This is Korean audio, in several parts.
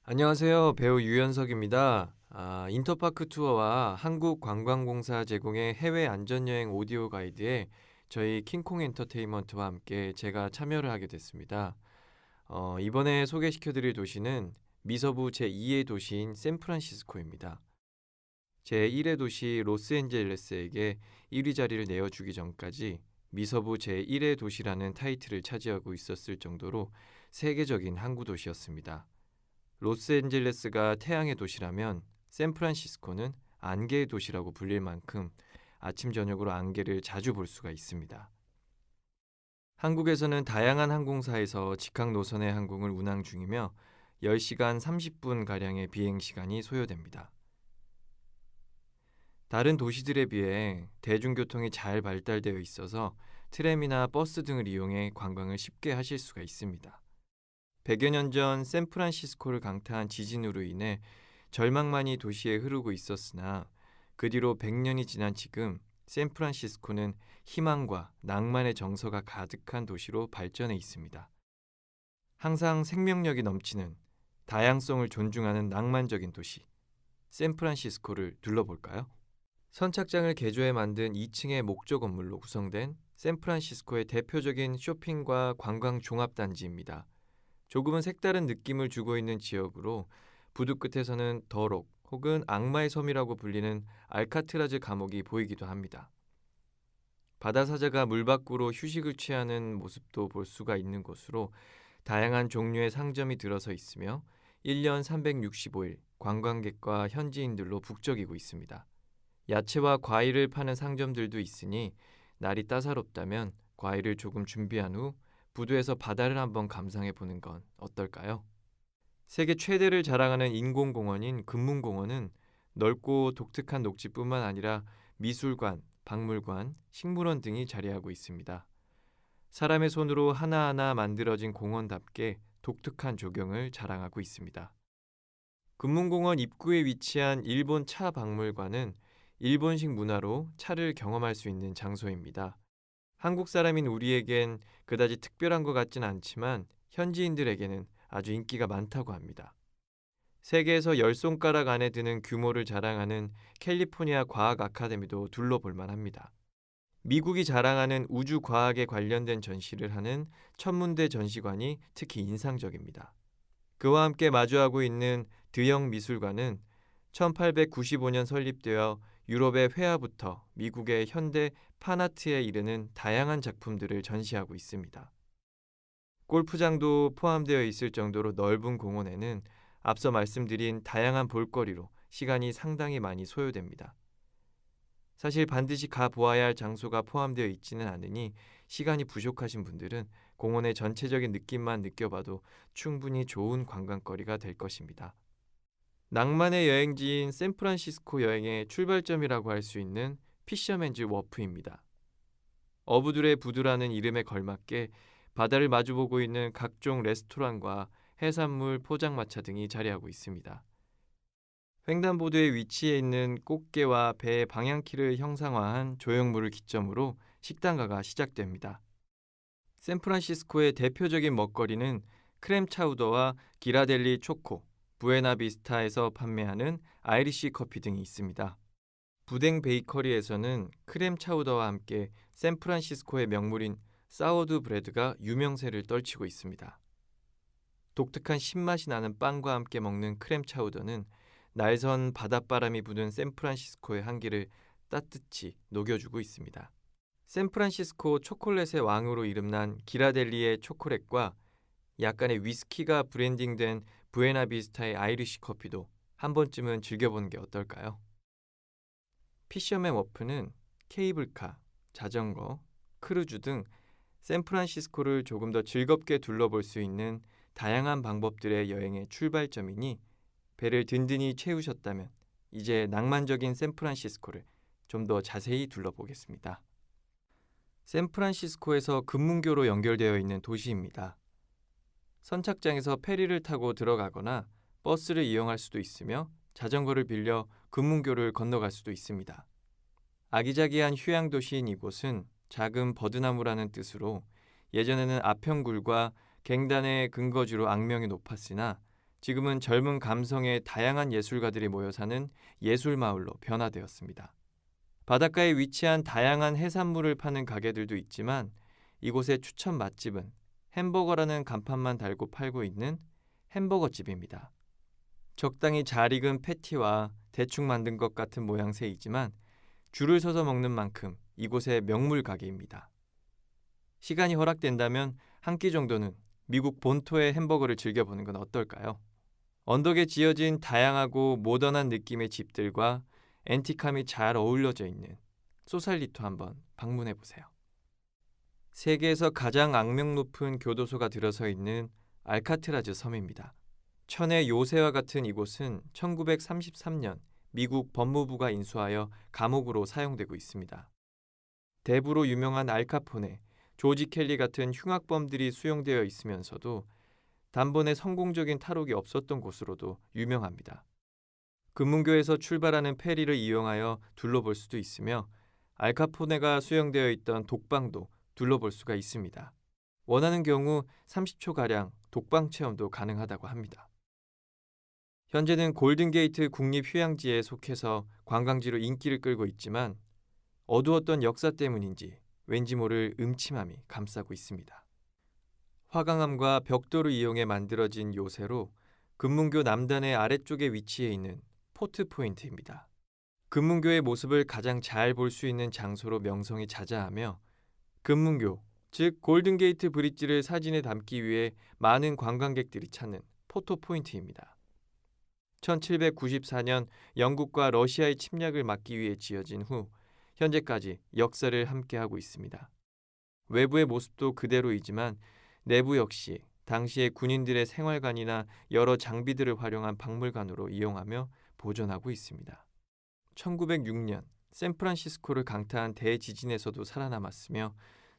안녕하세요. 배우 유연석입니다. 인터파크 투어와 한국관광공사 제공의 해외 안전여행 오디오 가이드에 저희 킹콩 엔터테인먼트와 함께 제가 참여를 하게 됐습니다. 이번에 소개시켜드릴 도시는 미서부 제2의 도시인 샌프란시스코입니다. 제1의 도시 로스앤젤레스에게 1위 자리를 내어주기 전까지 미서부 제1의 도시라는 타이틀을 차지하고 있었을 정도로 세계적인 항구 도시였습니다. 로스앤젤레스가 태양의 도시라면 샌프란시스코는 안개의 도시라고 불릴 만큼 아침 저녁으로 안개를 자주 볼 수가 있습니다. 한국에서는 다양한 항공사에서 직항 노선의 항공을 운항 중이며 10시간 30분가량의 비행시간이 소요됩니다. 다른 도시들에 비해 대중교통이 잘 발달되어 있어서 트램이나 버스 등을 이용해 관광을 쉽게 하실 수가 있습니다. 100여 년 전 샌프란시스코를 강타한 지진으로 인해 절망만이 도시에 흐르고 있었으나 그 뒤로 100년이 지난 지금 샌프란시스코는 희망과 낭만의 정서가 가득한 도시로 발전해 있습니다. 항상 생명력이 넘치는 다양성을 존중하는 낭만적인 도시 샌프란시스코를 둘러볼까요? 선착장을 개조해 만든 2층의 목조 건물로 구성된 샌프란시스코의 대표적인 쇼핑과 관광 종합단지입니다. 조금은 색다른 느낌을 주고 있는 지역으로 부두 끝에서는 더록 혹은 악마의 섬이라고 불리는 알카트라즈 감옥이 보이기도 합니다. 바다사자가 물 밖으로 휴식을 취하는 모습도 볼 수가 있는 곳으로 다양한 종류의 상점이 들어서 있으며 1년 365일 관광객과 현지인들로 북적이고 있습니다. 야채와 과일을 파는 상점들도 있으니 날이 따사롭다면 과일을 조금 준비한 후 부두에서 바다를 한번 감상해 보는 건 어떨까요? 세계 최대를 자랑하는 인공공원인 금문공원은 넓고 독특한 녹지뿐만 아니라 미술관, 박물관, 식물원 등이 자리하고 있습니다. 사람의 손으로 하나하나 만들어진 공원답게 독특한 조경을 자랑하고 있습니다. 금문공원 입구에 위치한 일본 차 박물관은 일본식 문화로 차를 경험할 수 있는 장소입니다. 한국 사람인 우리에겐 그다지 특별한 것 같진 않지만 현지인들에게는 아주 인기가 많다고 합니다. 세계에서 10손가락 안에 드는 규모를 자랑하는 캘리포니아 과학 아카데미도 둘러볼 만합니다. 미국이 자랑하는 우주 과학에 관련된 전시를 하는 천문대 전시관이 특히 인상적입니다. 그와 함께 마주하고 있는 드영 미술관은 1895년 설립되어 유럽의 회화부터 미국의 현대 판아트에 이르는 다양한 작품들을 전시하고 있습니다. 골프장도 포함되어 있을 정도로 넓은 공원에는 앞서 말씀드린 다양한 볼거리로 시간이 상당히 많이 소요됩니다. 사실 반드시 가보아야 할 장소가 포함되어 있지는 않으니 시간이 부족하신 분들은 공원의 전체적인 느낌만 느껴봐도 충분히 좋은 관광거리가 될 것입니다. 낭만의 여행지인 샌프란시스코 여행의 출발점이라고 할 수 있는 피셔맨즈 워프입니다. 어부들의 부두라는 이름에 걸맞게 바다를 마주보고 있는 각종 레스토랑과 해산물 포장마차 등이 자리하고 있습니다. 횡단보도에 위치해 있는 꽃게와 배의 방향키를 형상화한 조형물을 기점으로 식당가가 시작됩니다. 샌프란시스코의 대표적인 먹거리는 크렘 차우더와 기라델리 초코, 부에나비스타에서 판매하는 아이리시 커피 등이 있습니다. 부댕 베이커리에서는 크렘 차우더와 함께 샌프란시스코의 명물인 사워드 브레드가 유명세를 떨치고 있습니다. 독특한 신맛이 나는 빵과 함께 먹는 크렘 차우더는 날선 바닷바람이 부는 샌프란시스코의 한기를 따뜻히 녹여주고 있습니다. 샌프란시스코 초콜릿의 왕으로 이름난 기라델리의 초콜릿과 약간의 위스키가 브랜딩된 부에나비스타의 아이리시 커피도 한 번쯤은 즐겨보는 게 어떨까요? 피셔맨 워프는 케이블카, 자전거, 크루즈 등 샌프란시스코를 조금 더 즐겁게 둘러볼 수 있는 다양한 방법들의 여행의 출발점이니 배를 든든히 채우셨다면 이제 낭만적인 샌프란시스코를 좀 더 자세히 둘러보겠습니다. 샌프란시스코에서 금문교로 연결되어 있는 도시입니다. 선착장에서 페리를 타고 들어가거나 버스를 이용할 수도 있으며 자전거를 빌려 금문교를 건너갈 수도 있습니다. 아기자기한 휴양도시인 이곳은 작은 버드나무라는 뜻으로 예전에는 아평굴과 갱단의 근거지로 악명이 높았으나 지금은 젊은 감성의 다양한 예술가들이 모여 사는 예술마을로 변화되었습니다. 바닷가에 위치한 다양한 해산물을 파는 가게들도 있지만 이곳의 추천 맛집은 햄버거라는 간판만 달고 팔고 있는 햄버거집입니다. 적당히 잘 익은 패티와 대충 만든 것 같은 모양새이지만 줄을 서서 먹는 만큼 이곳의 명물 가게입니다. 시간이 허락된다면 한 끼 정도는 미국 본토의 햄버거를 즐겨보는 건 어떨까요? 언덕에 지어진 다양하고 모던한 느낌의 집들과 앤틱함이 잘 어울려져 있는 소살리토 한번 방문해 보세요. 세계에서 가장 악명 높은 교도소가 들어서 있는 알카트라즈 섬입니다. 천의 요새와 같은 이곳은 1933년 미국 법무부가 인수하여 감옥으로 사용되고 있습니다. 대부로 유명한 알카포네, 조지 켈리 같은 흉악범들이 수용되어 있으면서도 단번에 성공적인 탈옥이 없었던 곳으로도 유명합니다. 금문교에서 출발하는 페리를 이용하여 둘러볼 수도 있으며 알카포네가 수용되어 있던 독방도 둘러볼 수가 있습니다. 원하는 경우 30초가량 독방 체험도 가능하다고 합니다. 현재는 골든게이트 국립휴양지에 속해서 관광지로 인기를 끌고 있지만 어두웠던 역사 때문인지 왠지 모를 음침함이 감싸고 있습니다. 화강암과 벽돌을 이용해 만들어진 요새로 금문교 남단의 아래쪽에 위치해 있는 포트 포인트입니다. 금문교의 모습을 가장 잘 볼 수 있는 장소로 명성이 자자하며 금문교, 즉 골든게이트 브릿지를 사진에 담기 위해 많은 관광객들이 찾는 포토 포인트입니다. 1794년 영국과 러시아의 침략을 막기 위해 지어진 후 현재까지 역사를 함께하고 있습니다. 외부의 모습도 그대로이지만 내부 역시 당시의 군인들의 생활관이나 여러 장비들을 활용한 박물관으로 이용하며 보존하고 있습니다. 1906년 샌프란시스코를 강타한 대지진에서도 살아남았으며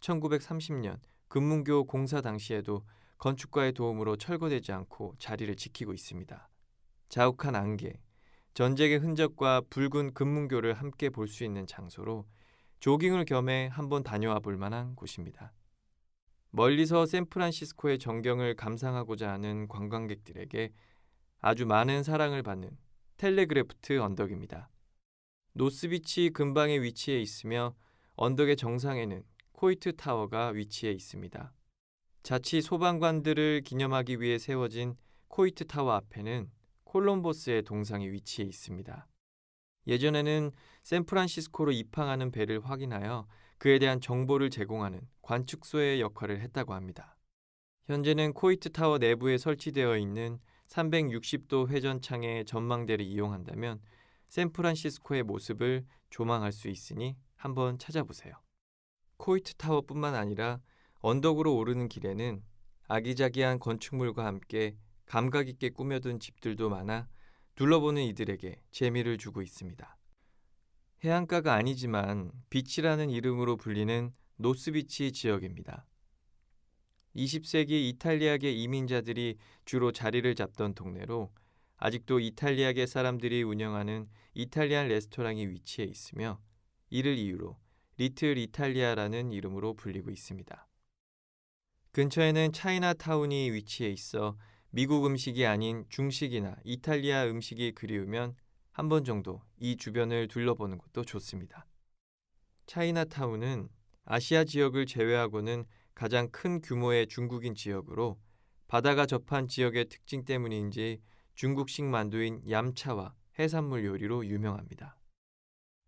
1930년 금문교 공사 당시에도 건축가의 도움으로 철거되지 않고 자리를 지키고 있습니다. 자욱한 안개, 전쟁의 흔적과 붉은 금문교를 함께 볼 수 있는 장소로 조깅을 겸해 한번 다녀와 볼 만한 곳입니다. 멀리서 샌프란시스코의 전경을 감상하고자 하는 관광객들에게 아주 많은 사랑을 받는 텔레그래프트 언덕입니다. 노스비치 근방에 위치해 있으며 언덕의 정상에는 코이트 타워가 위치해 있습니다. 자치 소방관들을 기념하기 위해 세워진 코이트 타워 앞에는 콜럼버스의 동상이 위치해 있습니다. 예전에는 샌프란시스코로 입항하는 배를 확인하여 그에 대한 정보를 제공하는 관측소의 역할을 했다고 합니다. 현재는 코이트 타워 내부에 설치되어 있는 360도 회전창의 전망대를 이용한다면 샌프란시스코의 모습을 조망할 수 있으니 한번 찾아보세요. 코이트 타워뿐만 아니라 언덕으로 오르는 길에는 아기자기한 건축물과 함께 감각 있게 꾸며둔 집들도 많아 둘러보는 이들에게 재미를 주고 있습니다. 해안가가 아니지만 비치라는 이름으로 불리는 노스비치 지역입니다. 20세기 이탈리아계 이민자들이 주로 자리를 잡던 동네로 아직도 이탈리아계 사람들이 운영하는 이탈리안 레스토랑이 위치해 있으며 이를 이유로 리틀 이탈리아라는 이름으로 불리고 있습니다. 근처에는 차이나타운이 위치해 있어 미국 음식이 아닌 중식이나 이탈리아 음식이 그리우면 한 번 정도 이 주변을 둘러보는 것도 좋습니다. 차이나타운은 아시아 지역을 제외하고는 가장 큰 규모의 중국인 지역으로 바다가 접한 지역의 특징 때문인지 중국식 만두인 얌차와 해산물 요리로 유명합니다.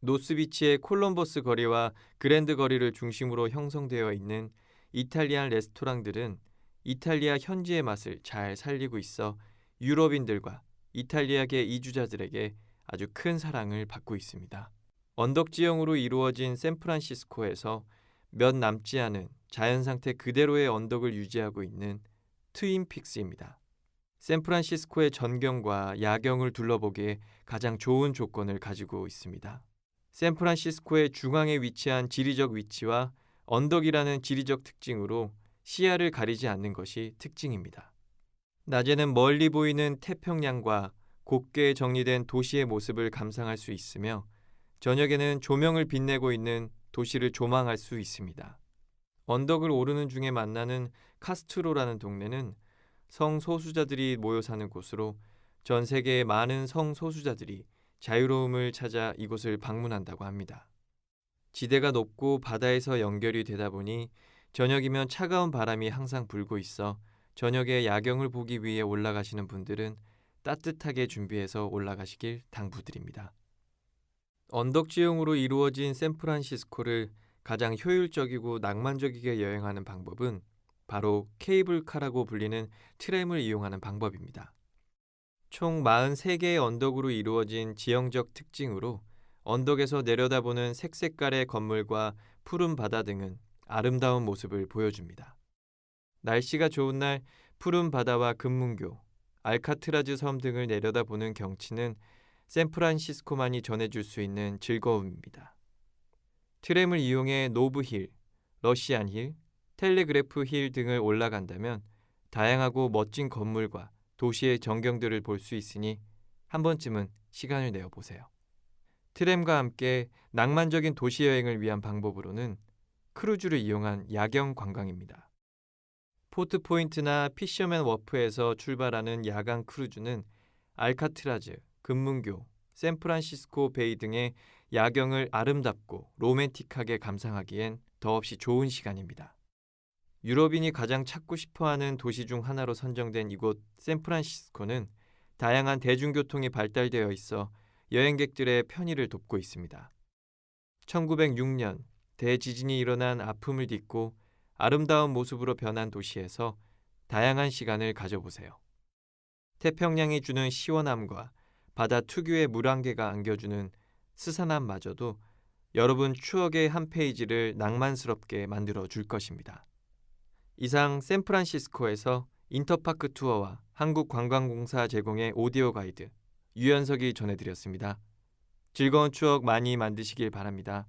노스비치의 콜럼버스 거리와 그랜드 거리를 중심으로 형성되어 있는 이탈리안 레스토랑들은 이탈리아 현지의 맛을 잘 살리고 있어 유럽인들과 이탈리아계 이주자들에게 아주 큰 사랑을 받고 있습니다. 언덕 지형으로 이루어진 샌프란시스코에서 몇 남지 않은 자연 상태 그대로의 언덕을 유지하고 있는 트윈픽스입니다. 샌프란시스코의 전경과 야경을 둘러보기에 가장 좋은 조건을 가지고 있습니다. 샌프란시스코의 중앙에 위치한 지리적 위치와 언덕이라는 지리적 특징으로 시야를 가리지 않는 것이 특징입니다. 낮에는 멀리 보이는 태평양과 곱게 정리된 도시의 모습을 감상할 수 있으며 저녁에는 조명을 빛내고 있는 도시를 조망할 수 있습니다. 언덕을 오르는 중에 만나는 카스트로라는 동네는 성소수자들이 모여 사는 곳으로 전 세계의 많은 성소수자들이 자유로움을 찾아 이곳을 방문한다고 합니다. 지대가 높고 바다에서 연결이 되다 보니 저녁이면 차가운 바람이 항상 불고 있어 저녁에 야경을 보기 위해 올라가시는 분들은 따뜻하게 준비해서 올라가시길 당부드립니다. 언덕 지형으로 이루어진 샌프란시스코를 가장 효율적이고 낭만적이게 여행하는 방법은 바로 케이블카라고 불리는 트램을 이용하는 방법입니다. 총 43개의 언덕으로 이루어진 지형적 특징으로 언덕에서 내려다보는 색색깔의 건물과 푸른 바다 등은 아름다운 모습을 보여줍니다. 날씨가 좋은 날 푸른 바다와 금문교, 알카트라즈 섬 등을 내려다보는 경치는 샌프란시스코만이 전해줄 수 있는 즐거움입니다. 트램을 이용해 노브힐, 러시안힐, 텔레그래프 힐 등을 올라간다면 다양하고 멋진 건물과 도시의 전경들을 볼 수 있으니 한 번쯤은 시간을 내어 보세요. 트램과 함께 낭만적인 도시 여행을 위한 방법으로는 크루즈를 이용한 야경 관광입니다. 포트 포인트나 피셔맨 워프에서 출발하는 야간 크루즈는 알카트라즈, 금문교, 샌프란시스코 베이 등의 야경을 아름답고 로맨틱하게 감상하기엔 더없이 좋은 시간입니다. 유럽인이 가장 찾고 싶어하는 도시 중 하나로 선정된 이곳 샌프란시스코는 다양한 대중교통이 발달되어 있어 여행객들의 편의를 돕고 있습니다. 1906년 대지진이 일어난 아픔을 딛고 아름다운 모습으로 변한 도시에서 다양한 시간을 가져보세요. 태평양이 주는 시원함과 바다 특유의 물안개가 안겨주는 스산함마저도 여러분 추억의 한 페이지를 낭만스럽게 만들어 줄 것입니다. 이상 샌프란시스코에서 인터파크 투어와 한국관광공사 제공의 오디오 가이드 유연석이 전해드렸습니다. 즐거운 추억 많이 만드시길 바랍니다.